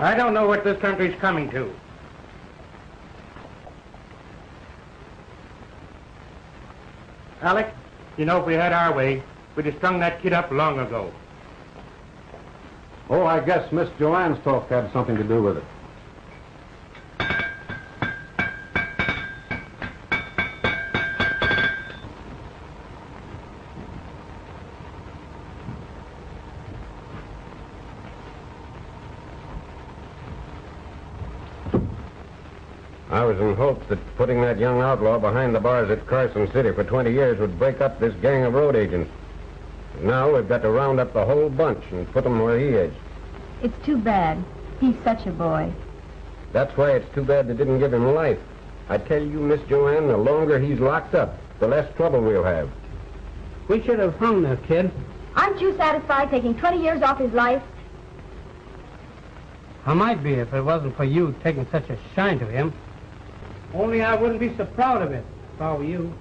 I don't know what this country's coming to. Alec, you know, if we had our way, we'd have strung that kid up long ago. Oh, I guess Miss Joanne's talk had something to do with it. I was in hopes that putting that young outlaw behind the bars at Carson City for 20 years would break up this gang of road agents. Now we've got to round up the whole bunch and put them where he is. It's too bad. He's such a boy. That's why it's too bad they didn't give him life. I tell you, Miss Joanne, the longer he's locked up, the less trouble we'll have. We should have hung the kid. Aren't you satisfied taking 20 years off his life? I might be if it wasn't for you taking such a shine to him. Only I wouldn't be so proud of it if I were you.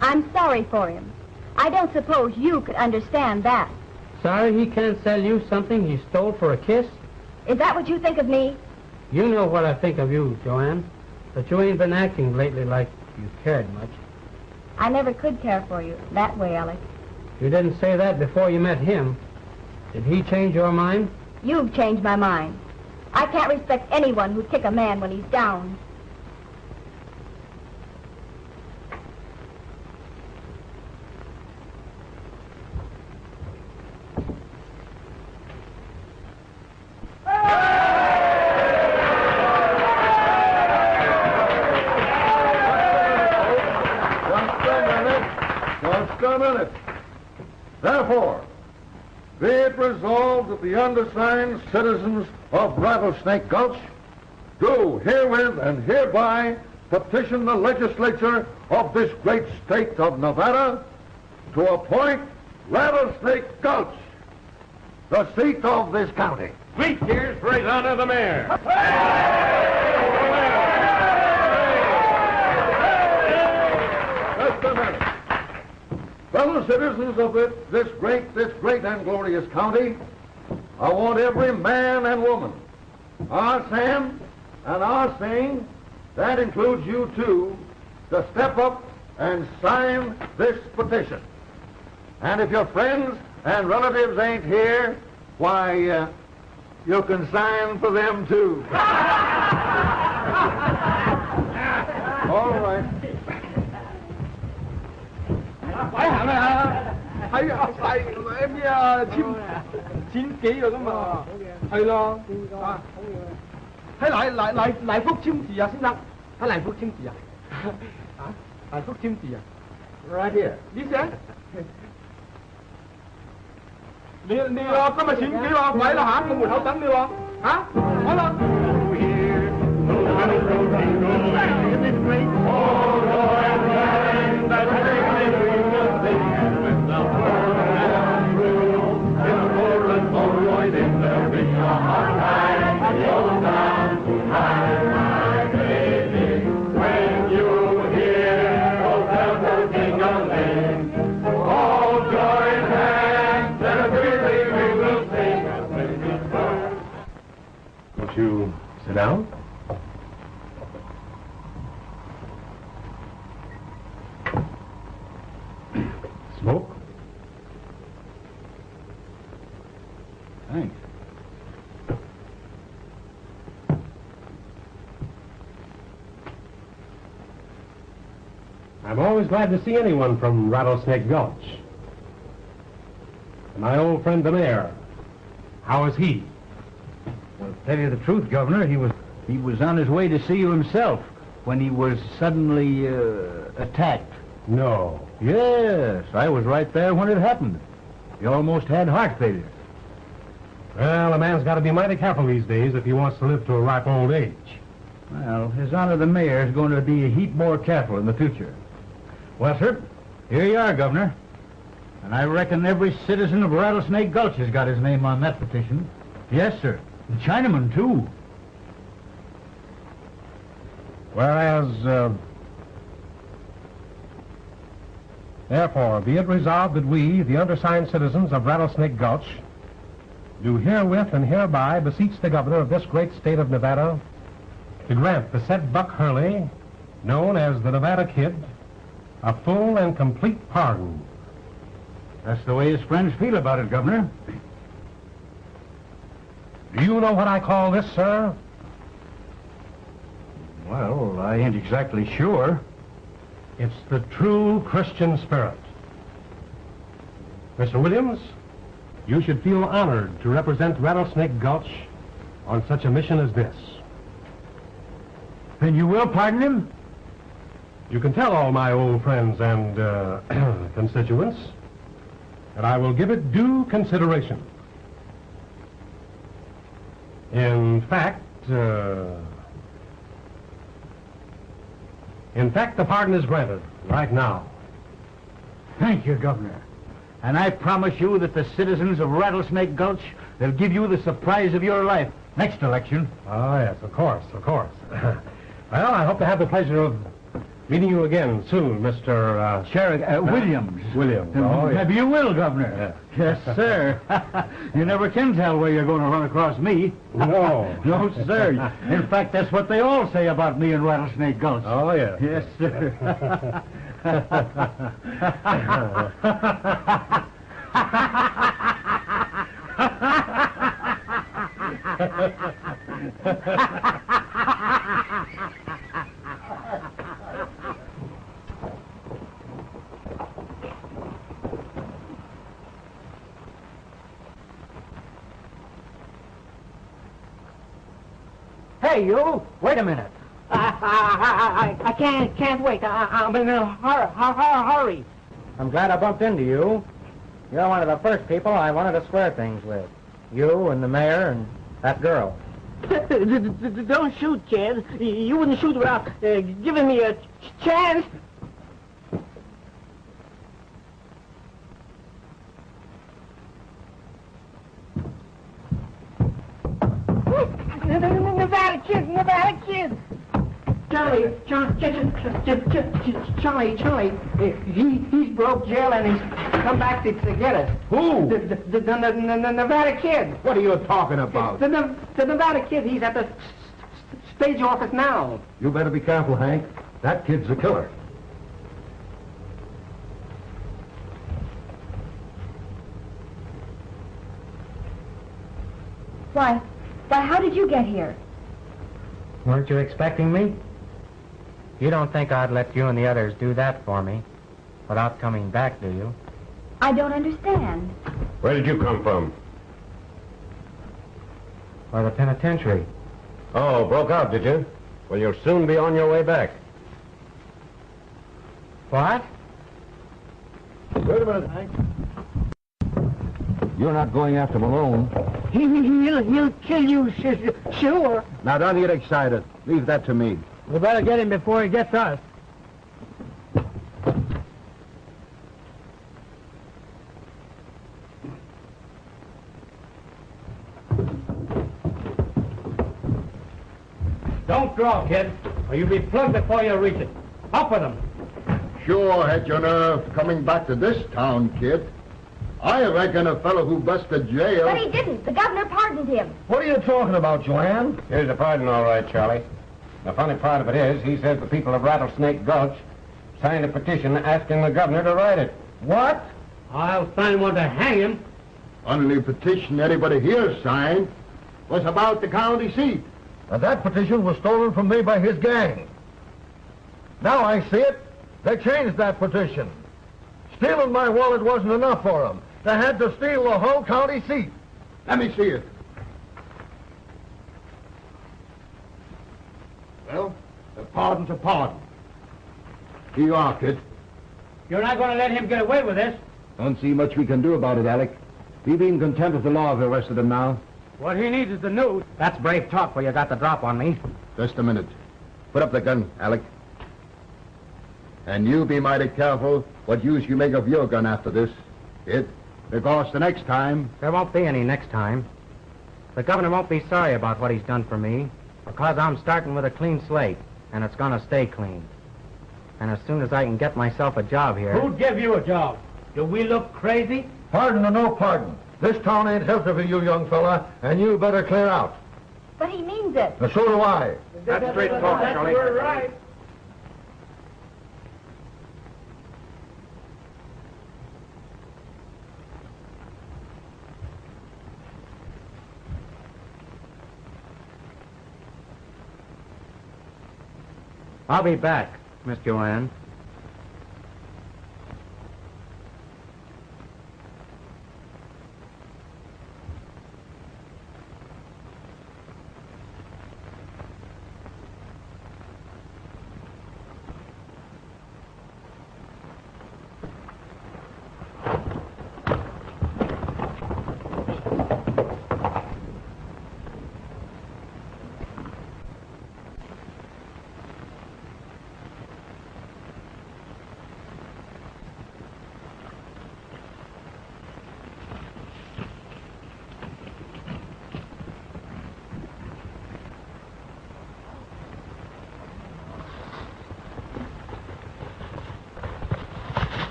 I'm sorry for him. I don't suppose you could understand that. Sorry he can't sell you something he stole for a kiss? Is that what you think of me? You know what I think of you, Joanne. But you ain't been acting lately like you cared much. I never could care for you that way, Alec. You didn't say that before you met him. Did he change your mind? You've changed my mind. I can't respect anyone who'd kick a man when he's down. Therefore, be it resolved that the undersigned citizens of Rattlesnake Gulch do herewith and hereby petition the legislature of this great state of Nevada to appoint Rattlesnake Gulch the seat of this county. 3 cheers for His Honor the Mayor. Just a minute. Fellow citizens of this great and glorious county, I want every man and woman, our Sam and our Sing, that includes you too, to step up and sign this petition. And if your friends and relatives ain't here, why, you can sign for them too. All right. Em xin ký rồi đó mà. Hay lo. Hay lại phúc chim gì à, xin lắng. Hay lại phúc chim gì à? Lại phúc chim gì à? Right here. Đi xe. Đi có mà xin ký không? Phải là hả? Không một thấu tấn đi không? Hả? Nói lên. Won't you sit down? Smoke? Thanks. I'm always glad to see anyone from Rattlesnake Gulch. And my old friend the mayor, how is he? Well, to tell you the truth, Governor, he was on his way to see you himself when he was suddenly attacked. No. Yes, I was right there when it happened. He almost had heart failure. Well, a man's got to be mighty careful these days if he wants to live to a ripe old age. Well, His Honor the Mayor is going to be a heap more careful in the future. Well, sir, here you are, Governor. And I reckon every citizen of Rattlesnake Gulch has got his name on that petition. Yes, sir. The Chinaman, too. Whereas, therefore, be it resolved that we, the undersigned citizens of Rattlesnake Gulch, do herewith and hereby beseech the governor of this great state of Nevada to grant the said Buck Hurley, known as the Nevada Kid, a full and complete pardon. That's the way his friends feel about it, Governor. Do you know what I call this, sir? Well, I ain't exactly sure. It's the true Christian spirit. Mr. Williams, you should feel honored to represent Rattlesnake Gulch on such a mission as this. Then you will pardon him? You can tell all my old friends and constituents that I will give it due consideration. In fact, the pardon is granted right now. Thank you, Governor. And I promise you that the citizens of Rattlesnake Gulch will give you the surprise of your life next election. Oh, yes, of course, of course. Well, I hope to have the pleasure of meeting you again soon, Mr. Cherokee, Williams. Williams. Oh, yes. Maybe you will, Governor. Yes, sir. You never can tell where you're going to run across me. No. No, sir. In fact, that's what they all say about me in Rattlesnake Gulch. Oh, yes. Yes, sir. Hey, you! Wait a minute. I can't wait. I'm in a hurry. I'm glad I bumped into you. You're one of the first people I wanted to square things with. You and the mayor and that girl. Don't shoot, kid. You wouldn't shoot without giving me a chance. Nevada kid. Charlie, he's broke jail and he's come back to get us. Who? The Nevada kid. What are you talking about? The Nevada kid, he's at the stage office now. You better be careful, Hank. That kid's a killer. Why, how did you get here? Weren't you expecting me? You don't think I'd let you and the others do that for me without coming back, do you? I don't understand. Where did you come from? Or the penitentiary. Oh, broke out, did you? Well, you'll soon be on your way back. What? Wait a minute, Hank. You're not going after Malone. He'll kill you, sure. Now, don't get excited. Leave that to me. We better get him before he gets us. Don't draw, kid, or you'll be plugged before you reach it. Up with him. Sure had your nerve coming back to this town, kid. I reckon a fellow who busted jail... But he didn't. The governor pardoned him. What are you talking about, Joanne? Here's the pardon, all right, Charlie. The funny part of it is, he says the people of Rattlesnake Gulch signed a petition asking the governor to write it. What? I'll sign one to hang him. Only petition anybody here signed was about the county seat. And that petition was stolen from me by his gang. Now I see it. They changed that petition. Stealing my wallet wasn't enough for them. They had to steal the whole county seat. Let me see it. Well, a pardon's a pardon. Here you are, kid. You're not going to let him get away with this. Don't see much we can do about it, Alec. We be in contempt of the law if we arrested him now. What he needs is the news. That's brave talk where you got the drop on me. Just a minute. Put up the gun, Alec. And you be mighty careful what use you make of your gun after this. Because the next time... There won't be any next time. The governor won't be sorry about what he's done for me, because I'm starting with a clean slate, and it's gonna stay clean. And as soon as I can get myself a job here... Who gave you a job? Do we look crazy? Pardon or no pardon. This town ain't healthy for you, young fella, and you better clear out. But he means it. So do I. That's straight talk, Charlie. You're right. I'll be back, Miss Joanne.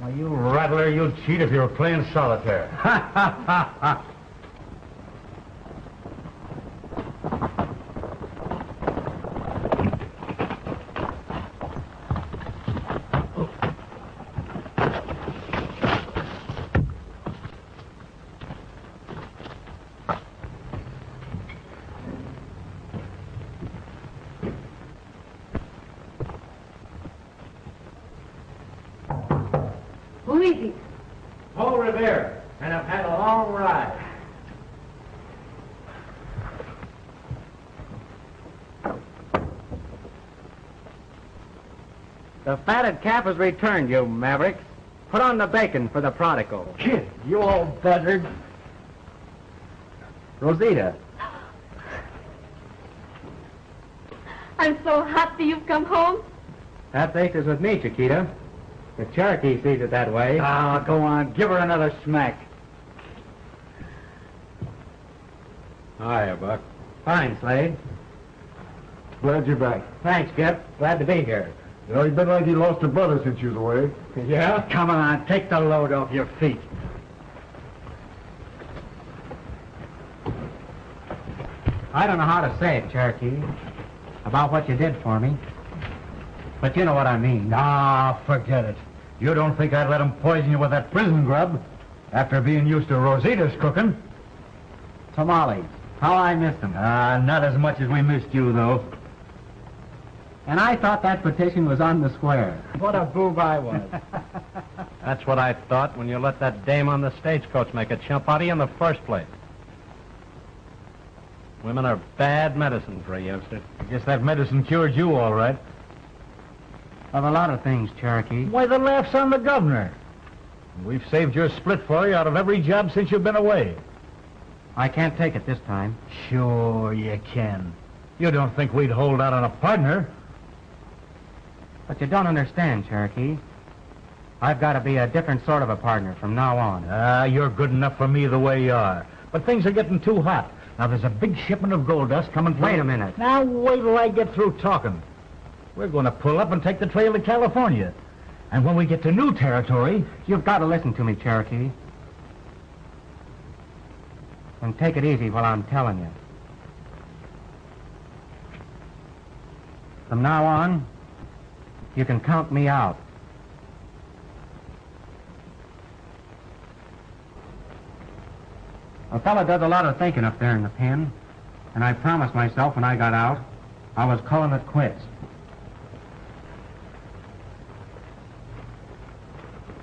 Why, you rattler, you'd cheat if you were playing solitaire. Ha, ha, ha, ha. Who is he? Over there, and I've had a long ride. The fatted calf has returned, you mavericks. Put on the bacon for the prodigal. Kid, you old buzzard. Rosita. I'm so happy you've come home. That face is with me, Chiquita. The Cherokee sees it that way. Ah, go on. Give her another smack. Hiya, Buck. Fine, Slade. Glad you're back. Thanks, Gip. Glad to be here. You know, you've been like you lost a brother since you was away. Yeah? Come on, take the load off your feet. I don't know how to say it, Cherokee, about what you did for me. But you know what I mean. Ah, forget it. You don't think I'd let him poison you with that prison grub after being used to Rosita's cooking? Tamales. How I missed them. Ah, not as much as we missed you, though. And I thought that petition was on the square. What a boob I was. That's what I thought when you let that dame on the stagecoach make a chump out of you in the first place. Women are bad medicine for a youngster. I guess that medicine cured you all right. Of a lot of things, Cherokee. Why, the laugh's on the governor. We've saved your split for you out of every job since you've been away. I can't take it this time. Sure you can. You don't think we'd hold out on a partner? But you don't understand, Cherokee. I've got to be a different sort of a partner from now on. Ah, you're good enough for me the way you are. But things are getting too hot. Now, there's a big shipment of gold dust coming through. Wait a minute. Now, wait till I get through talking. We're going to pull up and take the trail to California. And when we get to new territory... You've got to listen to me, Cherokee. And take it easy while I'm telling you. From now on, you can count me out. A fella does a lot of thinking up there in the pen, and I promised myself when I got out I was calling it quits.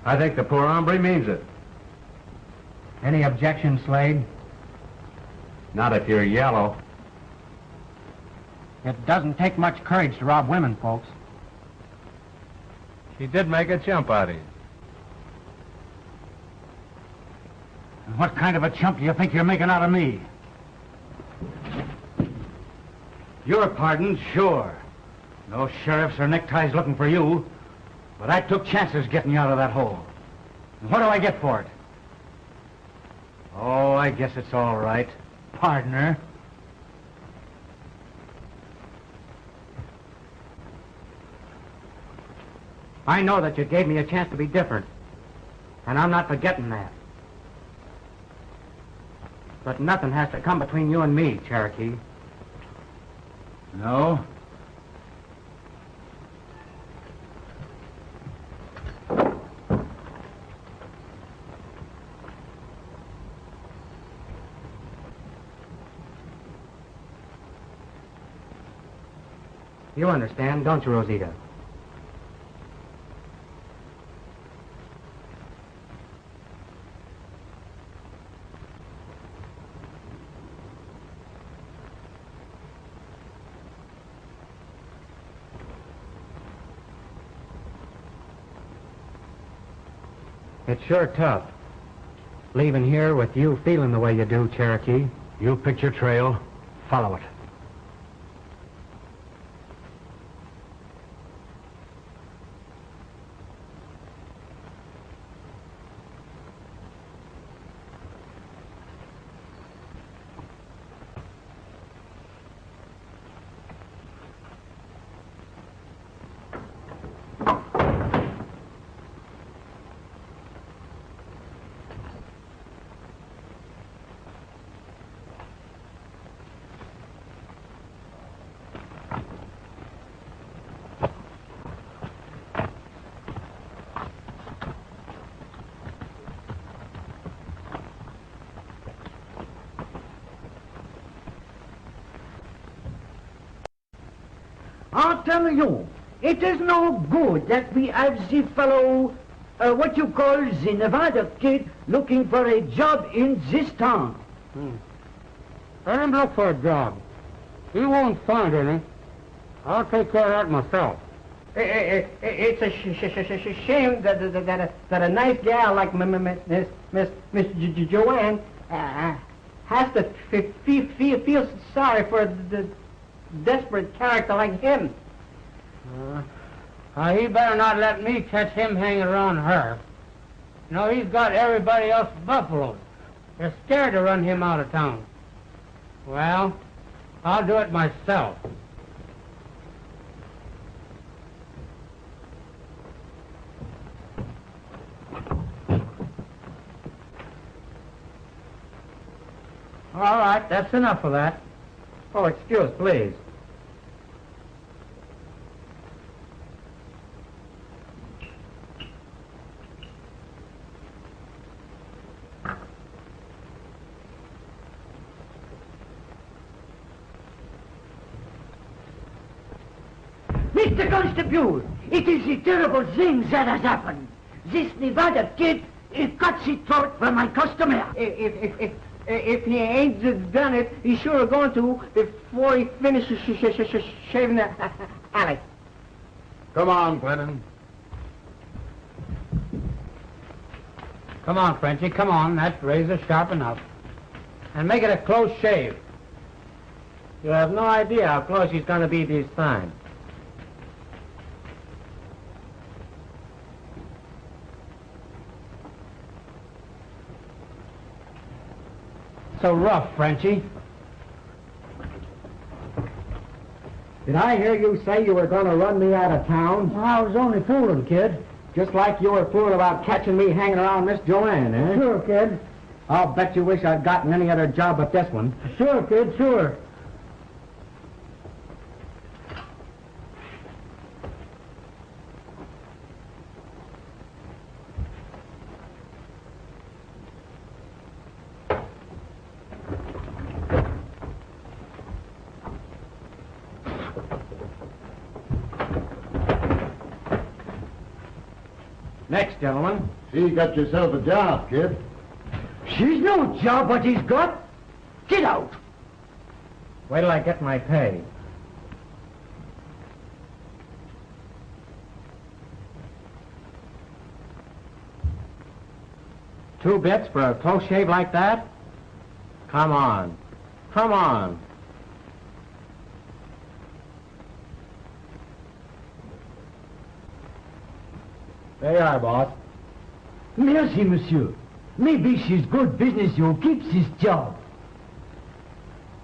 I think the poor hombre means it. Any objection, Slade? Not if you're yellow. It doesn't take much courage to rob women, folks. He did make a chump out of you. And what kind of a chump do you think you're making out of me? Your pardon, sure. No sheriffs or neckties looking for you. But I took chances getting you out of that hole. And what do I get for it? Oh, I guess it's all right, partner. I know that you gave me a chance to be different, and I'm not forgetting that. But nothing has to come between you and me, Cherokee. No? You understand, don't you, Rosita? It's sure tough, leaving here with you feeling the way you do, Cherokee. You picked your trail. Follow it. I'll tell you, it is no good that we have the fellow, what you call the Nevada kid, looking for a job in this town. Let him look for a job. He won't find any. I'll take care of that myself. It's a shame that a nice gal like Miss Joanne has to feel sorry for the desperate character like him. He better not let me catch him hanging around her. You know, he's got everybody else buffaloed. They're scared to run him out of town. Well, I'll do it myself. All right, that's enough of that. Oh, excuse, please. Mr. Constable, it is a terrible thing that has happened. This Nevada kid, he cuts his throat for my customer. If he ain't done it, he's sure going to before he finishes shaving the alley. Come on, Clinton. Come on, Frenchie, come on. That razor sharp enough. And make it a close shave. You have no idea how close he's going to be this time. So rough, Frenchie. Did I hear you say you were going to run me out of town? Well, I was only fooling, kid. Just like you were fooling about catching me hanging around Miss Joanne, eh? Sure, kid. I'll bet you wish I'd gotten any other job but this one. Sure, kid, sure. Next, gentlemen. See, you got yourself a job, kid. She's no job what he's got. Get out. Wait till I get my pay. Two bits for a close shave like that? Come on. Come on. There you are, boss. Merci, monsieur. Maybe she's good business who keeps his job.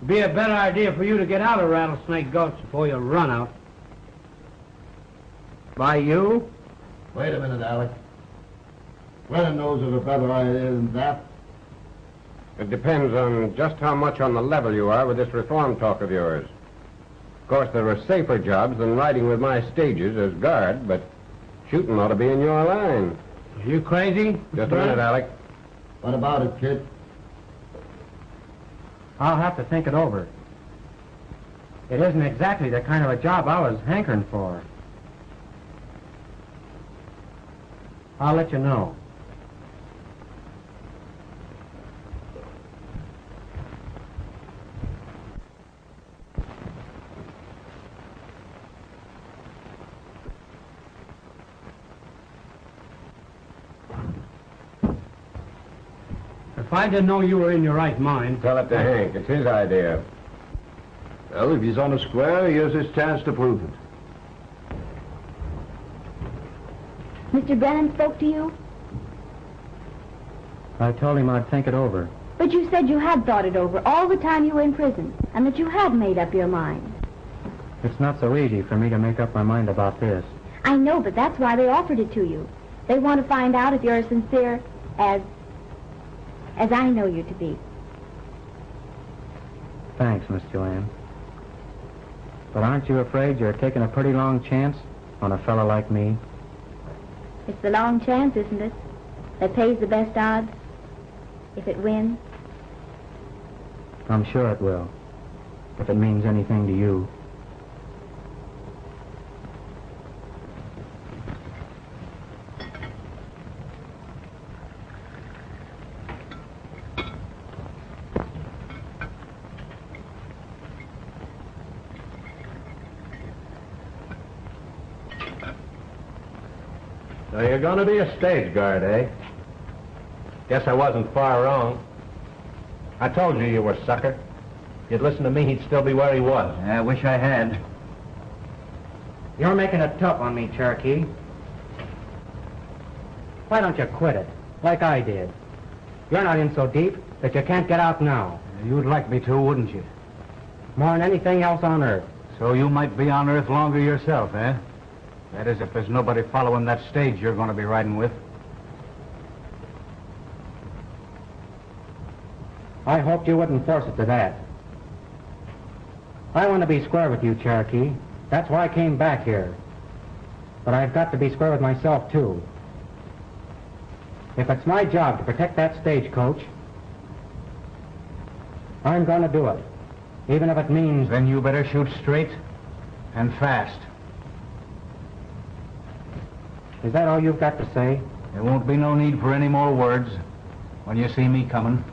Be a better idea for you to get out of Rattlesnake Gulch before you run out. By you? Wait a minute, Alec. Brennan knows of a better idea than that. It depends on just how much on the level you are with this reform talk of yours. Of course, there are safer jobs than riding with my stages as guard, but shooting ought to be in your line. Are you crazy? Just a minute, Alec. What about it, kid? I'll have to think it over. It isn't exactly the kind of a job I was hankering for. I'll let you know. If I didn't know you were in your right mind... Tell it to Hank. It's his idea. Well, if he's on the square, here's his chance to prove it. Mr. Brennan spoke to you? I told him I'd think it over. But you said you had thought it over all the time you were in prison, and that you had made up your mind. It's not so easy for me to make up my mind about this. I know, but that's why they offered it to you. They want to find out if you're as sincere as I know you to be. Thanks, Miss Joanne. But aren't you afraid you're taking a pretty long chance on a fellow like me? It's the long chance, isn't it, that pays the best odds, if it wins? I'm sure it will, if it means anything to you. So you're going to be a stage guard, eh? Guess I wasn't far wrong. I told you you were a sucker. If you'd listened to me, he'd still be where he was. I wish I had. You're making it tough on me, Cherokee. Why don't you quit it, like I did? You're not in so deep that you can't get out now. You'd like me to, wouldn't you? More than anything else on earth. So you might be on Earth longer yourself, eh? That is, if there's nobody following that stage you're going to be riding with. I hoped you wouldn't force it to that. I want to be square with you, Cherokee. That's why I came back here. But I've got to be square with myself, too. If it's my job to protect that stagecoach, I'm going to do it. Even if it means... Then you better shoot straight and fast. Is that all you've got to say? There won't be no need for any more words when you see me coming.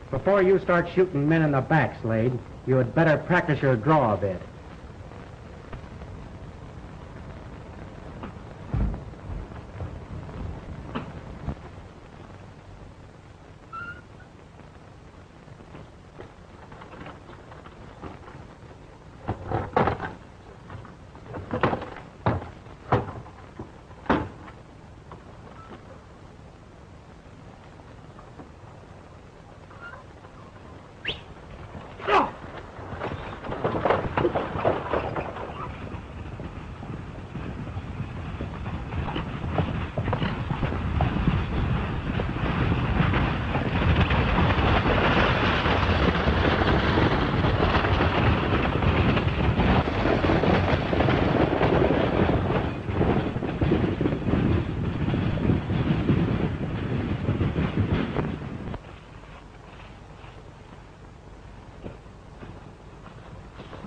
Before you start shooting men in the back, Slade, you had better practice your draw a bit.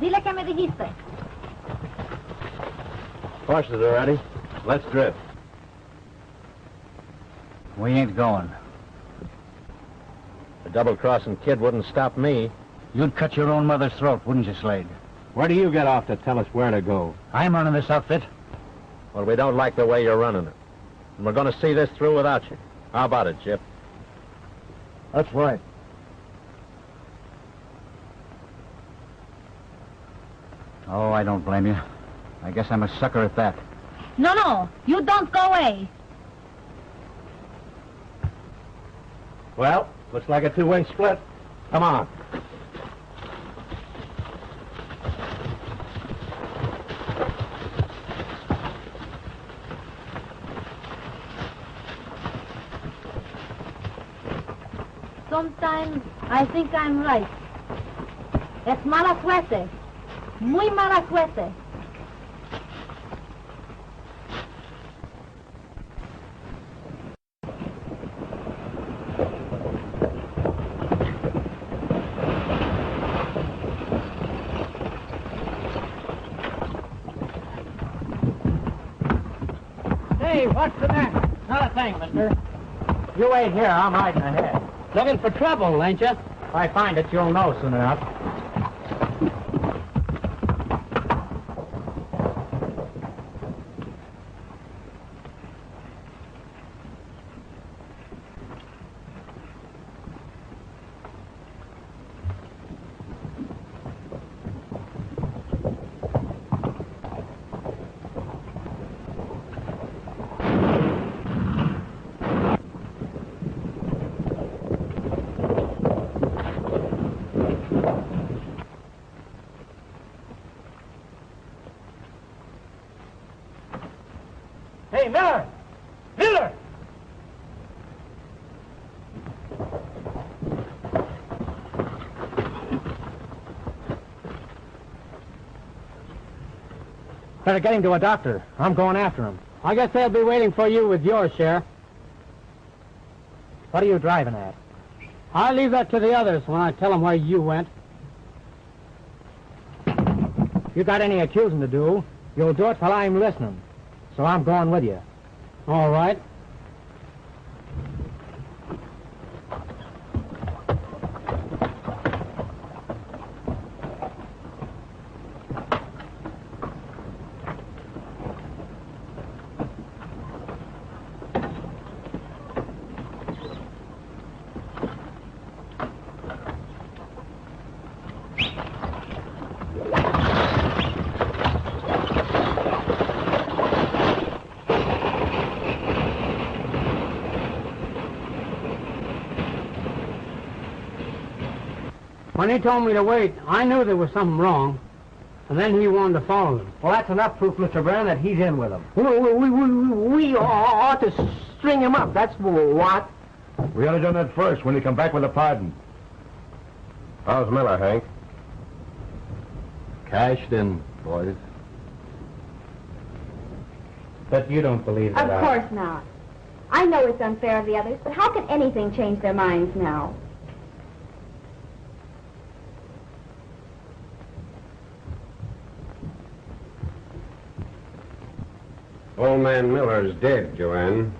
Dile que me dijiste. Horses are ready. Let's drift. We ain't going. The double-crossing kid wouldn't stop me. You'd cut your own mother's throat, wouldn't you, Slade? Where do you get off to tell us where to go? I'm running this outfit. Well, we don't like the way you're running it. And we're going to see this through without you. How about it, Chip? That's right. Oh, I don't blame you. I guess I'm a sucker at that. No, you don't go away. Well, looks like a two-way split. Come on. Sometimes I think I'm right. Es mala suerte. Muy mala suerte. Hey, what's the matter? Not a thing, mister. You wait here, I'm riding ahead. Looking for trouble, ain't you? If I find it, you'll know soon enough. Hey, Miller! Miller! Better get him to a doctor. I'm going after him. I guess they'll be waiting for you with yours, Sheriff. What are you driving at? I'll leave that to the others when I tell them where you went. If you got any accusing to do, you'll do it while I'm listening. So I'm going with you. All right. When he told me to wait, I knew there was something wrong. And then he wanted to follow them. Well, that's enough proof, Mr. Brennan, that he's in with them. We ought to string him up. That's what. We ought to done that first when he come back with a pardon. How's Miller, Hank? Cashed in, boys. But you don't believe that. Of course not. I know it's unfair of the others, but how can anything change their minds now? Old man Miller's dead, Joanne.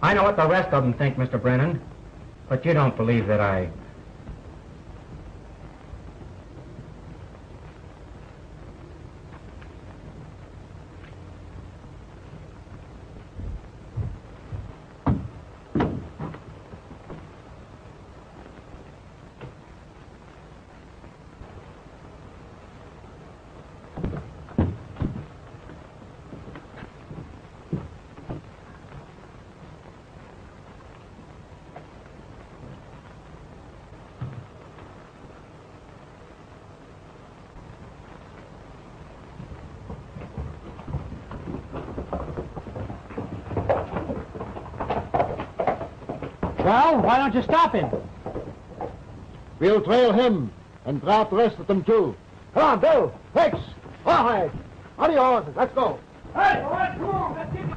I know what the rest of them think, Mr. Brennan. But you don't believe that I... Well, why don't you stop him? We'll trail him and drop the rest of them, too. Come on, Bill. Fix. All right. On your horses. Let's go. Hey, all right, come on, let's get it.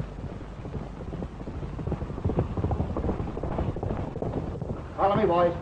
Follow me, boys.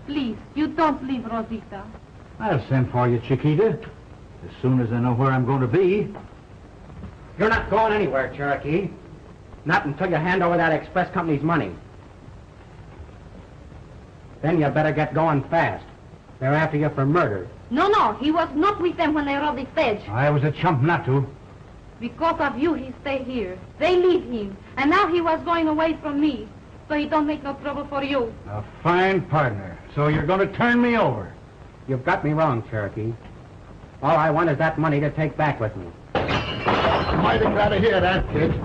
Please, you don't leave Rosita. I'll send for you, Chiquita, as soon as I know where I'm going to be. You're not going anywhere, Cherokee. Not until you hand over that express company's money. Then you better get going fast. They're after you for murder. No, he was not with them when they robbed the stage. I was a chump not to. Because of you, he stayed here. They leave him. And now he was going away from me. So he don't make no trouble for you. A fine partner. So you're going to turn me over. You've got me wrong, Cherokee. All I want is that money to take back with me. Mighty glad to hear that, kid.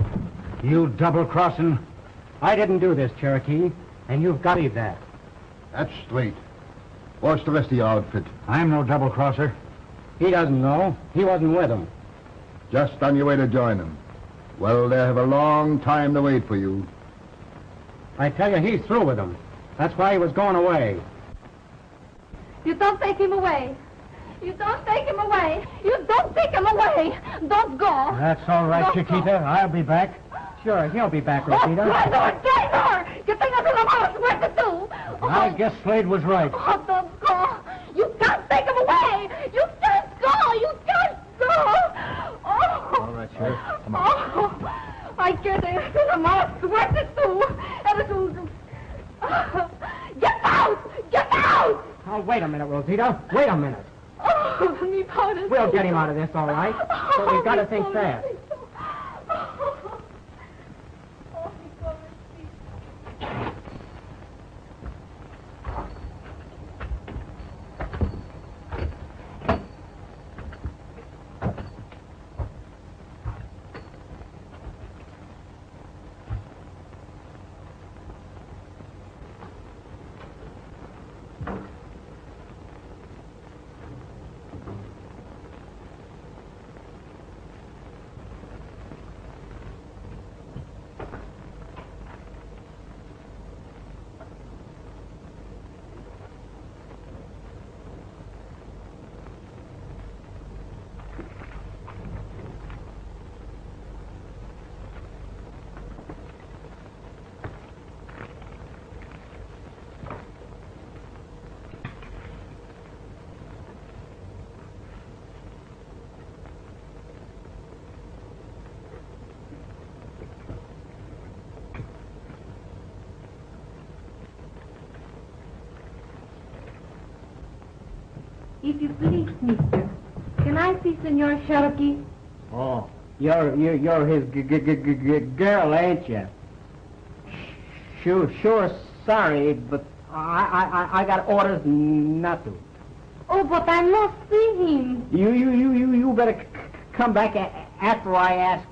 You double-crossing. I didn't do this, Cherokee, and you've got to believe that. That's straight. What's the rest of your outfit? I'm no double-crosser. He doesn't know. He wasn't with them. Just on your way to join them. Well, they have a long time to wait for you. I tell you, he's through with them. That's why he was going away. You don't take him away. You don't take him away. You don't take him away. Don't go. That's all right, Don't Chiquita. go. I'll be back. Sure, he'll be back, Oh, Rosita. traidor! Que tengas una mala suerte tú! I guess Slade was right. Oh, don't go! You can't take him away! You can't go! You can't go! Oh. All right, Sheriff. Come on. Oh, ay, que tengas una mala suerte tú! Eres un... Get out! Get out! Oh, wait a minute, Rosita. Wait a minute. Oh, mi padre. We'll get him out of this, all right. But we've got to think fast. If you please, mister, can I see Senor Cherokee? Oh, you're his girl, ain't you? Sure, sorry, but I got orders not to. Oh, but I must see him. You better come back after I ask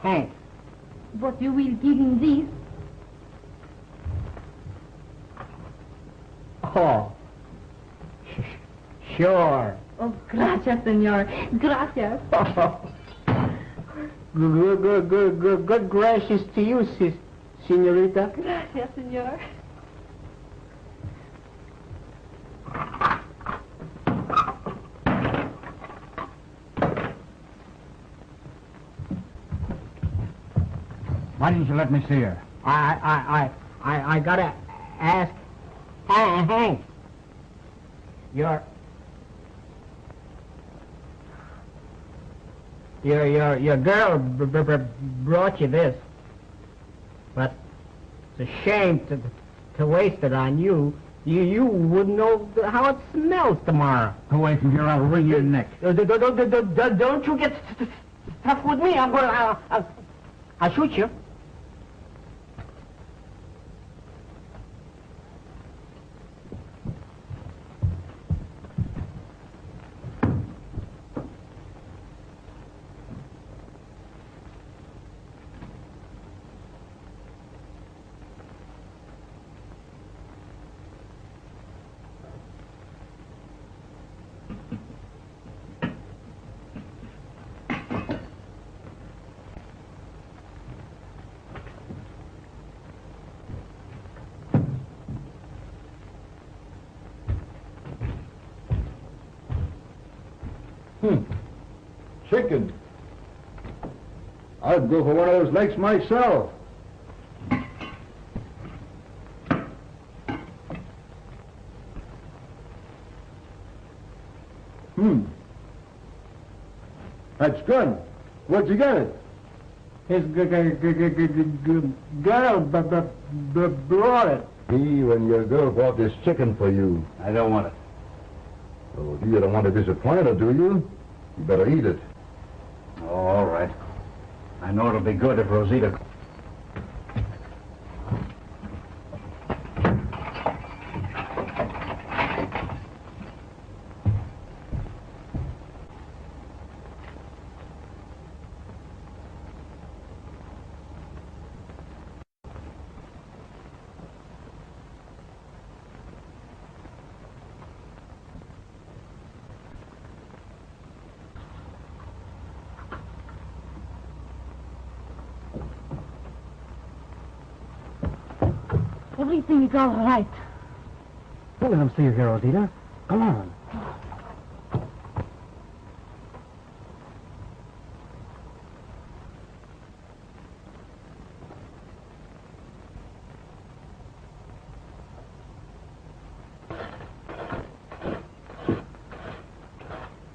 Hank. But you will give him this? Oh, sure. Oh, gracias, senor. Gracias. Good gracious to you, senorita. Gracias, senor. Why didn't you let me see her? I gotta ask Hank. Your girl brought you this, but it's a shame to waste it on you. You wouldn't know how it smells tomorrow. Go away from here, I'll wring your neck. Don't you get tough with me. I'll shoot you. chicken. I'd go for one of those legs myself. That's good. Where'd you get it? His girl brought it. He and your girl bought this chicken for you. I don't want it. Oh, you don't want to disappoint her, do you? You better eat it. Oh, all right. I know it'll be good if Rosita... Everything is all right. Don't let him see you here, Rosita. Come on.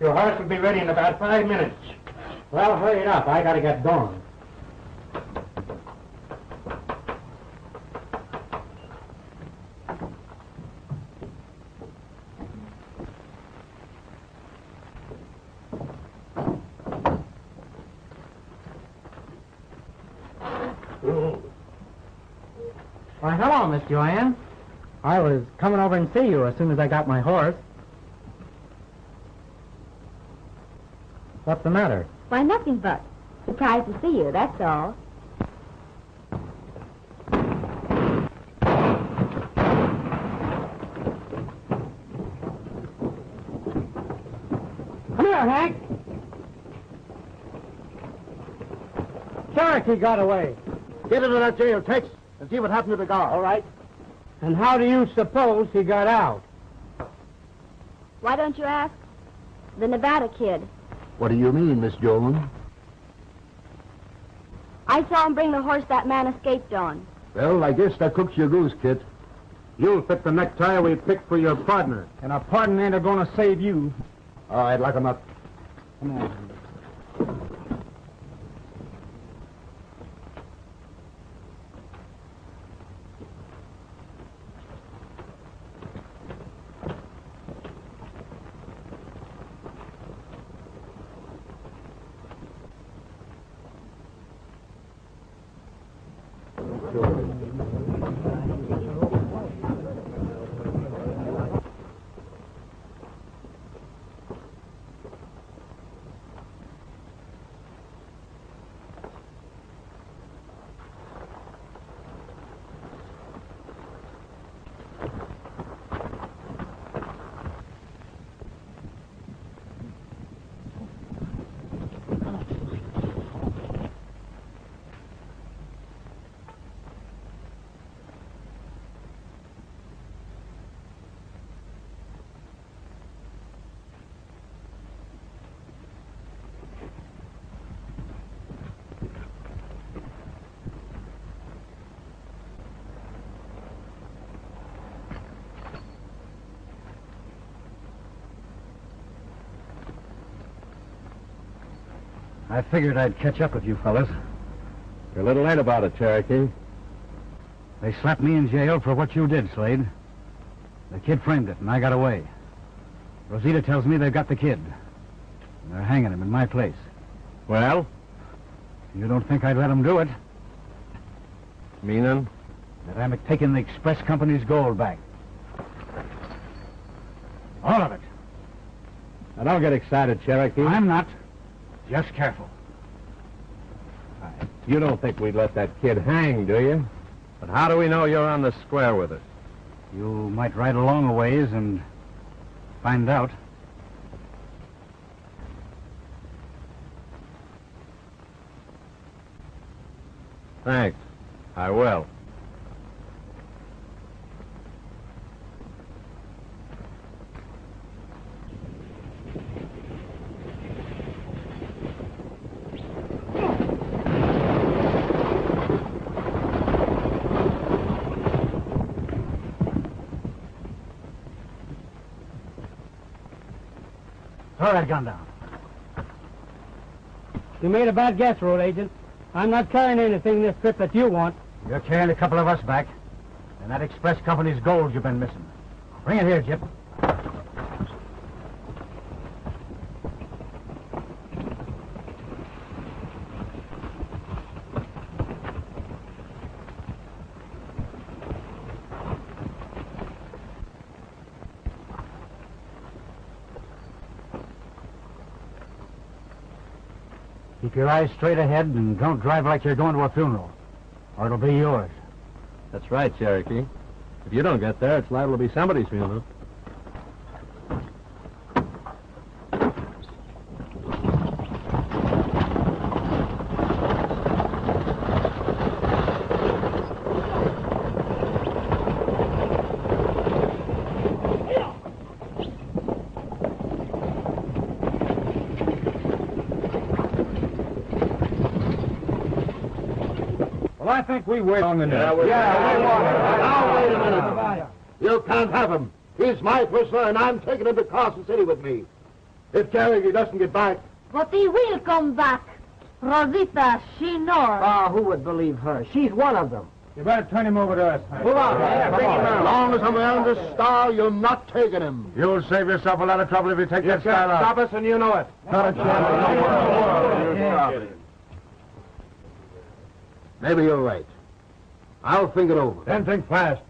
Your horse will be ready in about 5 minutes. Well, hurry it up. I gotta get going. Why, hello, Miss Joanne. I was coming over and see you as soon as I got my horse. What's the matter? Why, nothing but. Surprised to see you, that's all. Come here, Hank. Cherokee got away. Get into that jail, Tex, and see what happened to the guard. All right. And how do you suppose he got out? Why don't you ask? The Nevada kid. What do you mean, Miss Jones? I saw him bring the horse that man escaped on. Well, I guess that cooks your goose, Kit. You'll fit the necktie we picked for your partner. And a pardon ain't going to save you. All right, lock him up. Come on. I figured I'd catch up with you fellas. You're a little late about it, Cherokee. They slapped me in jail for what you did, Slade. The kid framed it, and I got away. Rosita tells me they've got the kid. And they're hanging him in my place. Well? You don't think I'd let them do it? Meaning? That I'm taking the express company's gold back. All of it. Now, don't get excited, Cherokee. I'm not. Just careful. You don't think we'd let that kid hang, do you? But how do we know you're on the square with us? You might ride along a ways and find out. Thanks. I will. Throw that gun down. You made a bad guess, road agent. I'm not carrying anything this trip that you want. You're carrying a couple of us back. And that express company's gold you've been missing. Bring it here, Jip. Keep your eyes straight ahead and don't drive like you're going to a funeral, or it'll be yours. That's right, Cherokee. If you don't get there, it's liable to be somebody's funeral. Well, I think we wait on the news. Now, wait a minute. You can't have him. He's my prisoner, and I'm taking him to Carson City with me. If Cherokee doesn't get back... But he will come back. Rosita, she knows. Ah, who would believe her? She's one of them. You better turn him over to us. Move on, man. Bring him As out. long as I'm around this star, you're not taking him. You'll save yourself a lot of trouble if you take that style out. Stop us, and you know it. Not a chance. Maybe you're right. I'll think it over. Then think fast.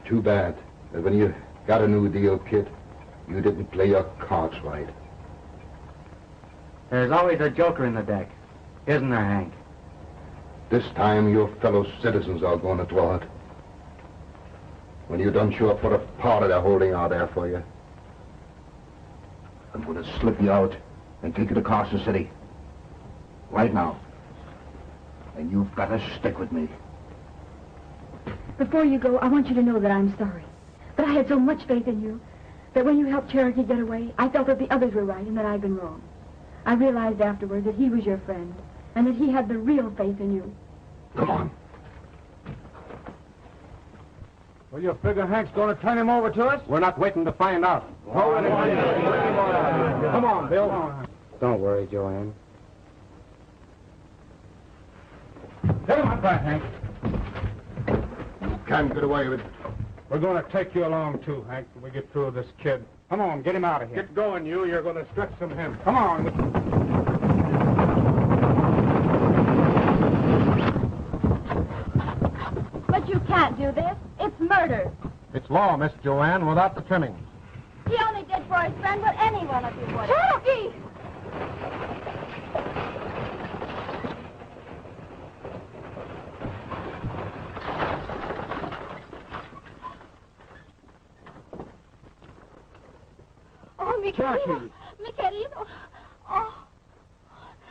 Too bad that when you got a new deal, kid, you didn't play your cards right. There's always a joker in the deck, isn't there, Hank? This time your fellow citizens are going to draw it. When you don't show up for the party they're holding out there for you, I'm going to slip you out and take you to Carson City. Right now. And you've got to stick with me. Before you go, I want you to know that I'm sorry. That I had so much faith in you, that when you helped Cherokee get away, I felt that the others were right and that I'd been wrong. I realized afterward that he was your friend, and that he had the real faith in you. Come on. Well, you figure Hank's going to turn him over to us? We're not waiting to find out. Come on, Bill. Don't worry, Joanne. Take him up back, Hank. Can't get away with it. We're going to take you along, too, Hank, when we get through with this kid. Come on, get him out of here. Get going, you. You're going to stretch some him. Come on. But you can't do this. It's murder. It's law, Miss Joanne, without the trimmings. He only did for his friend what any one of you would. Cherokee! Oh, mi querido, mi querido. Oh,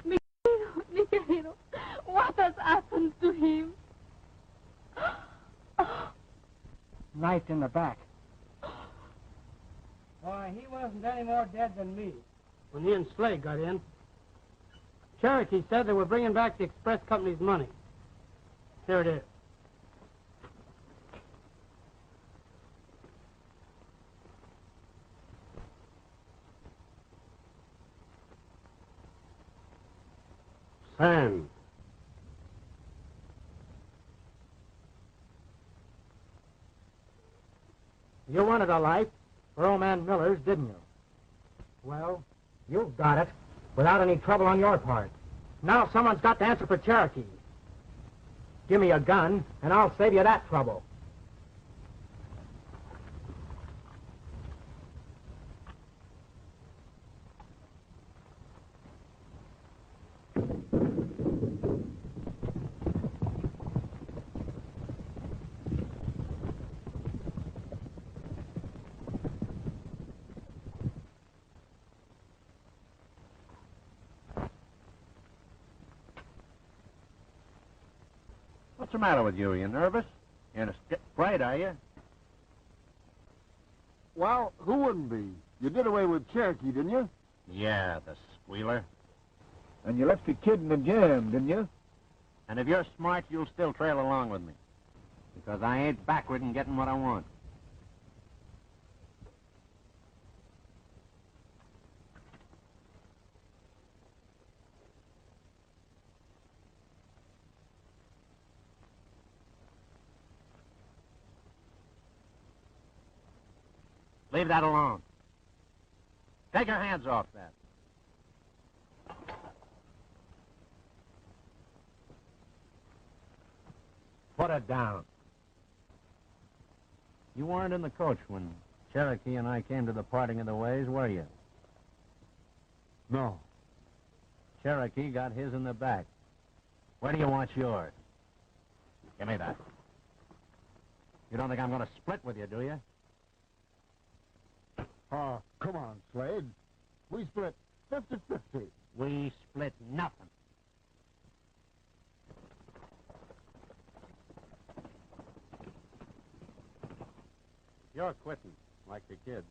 mi querido, what has happened to him? Knife in the back. Why, he wasn't any more dead than me when he and Slade got in. Cherokee said they were bringing back the express company's money. Here it is. Sand. You wanted a life for old man Miller's, didn't you? Well, you've got it without any trouble on your part. Now someone's got to answer for Cherokee. Give me a gun, and I'll save you that trouble. What's the matter with you? You nervous? You in a fright, are you? Well, who wouldn't be? You did away with Cherokee, didn't you? Yeah, the squealer. And you left your kid in the jam, didn't you? And if you're smart, you'll still trail along with me. Because I ain't backward in getting what I want. Leave that alone. Take your hands off that. Put it down. You weren't in the coach when Cherokee and I came to the parting of the ways, were you? No. Cherokee got his in the back. Where do you want yours? Give me that. You don't think I'm going to split with you, do you? Oh, come on, Slade. We split 50-50. We split nothing. You're quitting, like the kid.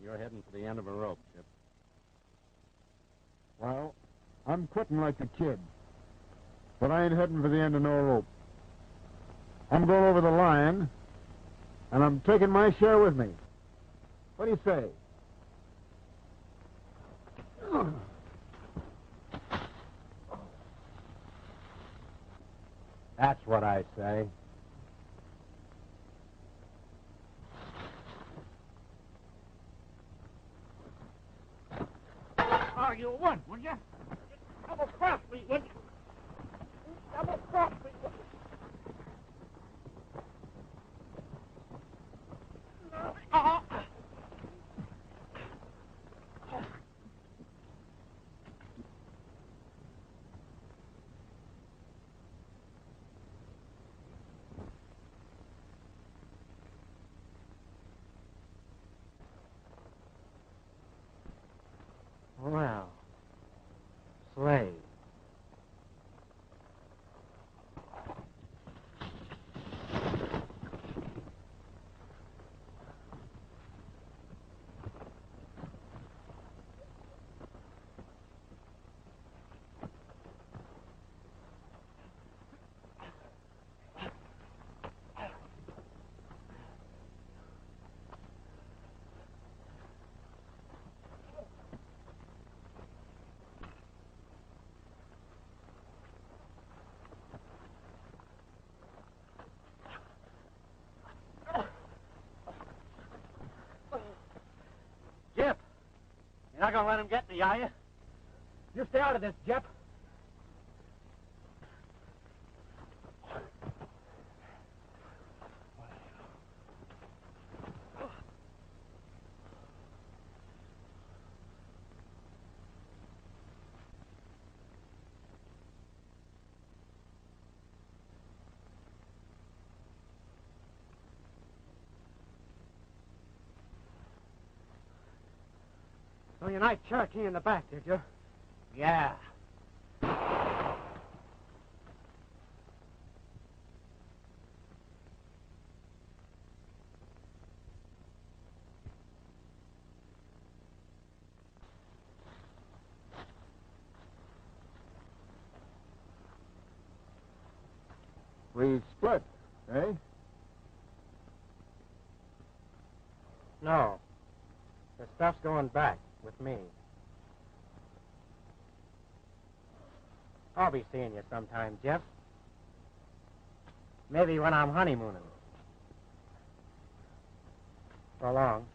You're heading for the end of a rope, Chip. Well, I'm quitting like a kid. But I ain't heading for the end of no rope. I'm going over the line, and I'm taking my share with me. What do you say? That's what I say. Oh, you would you? Double cross me, would you? Double cross me, would you? Oh. Well, Slade. Jip, you're not going to let him get me, are you? You stay out of this, Jep. So you knifed Cherokee in the back, did you? Yeah. We split, eh? No. The stuff's going back with me. I'll be seeing you sometime, Jeff. Maybe when I'm honeymooning. So long.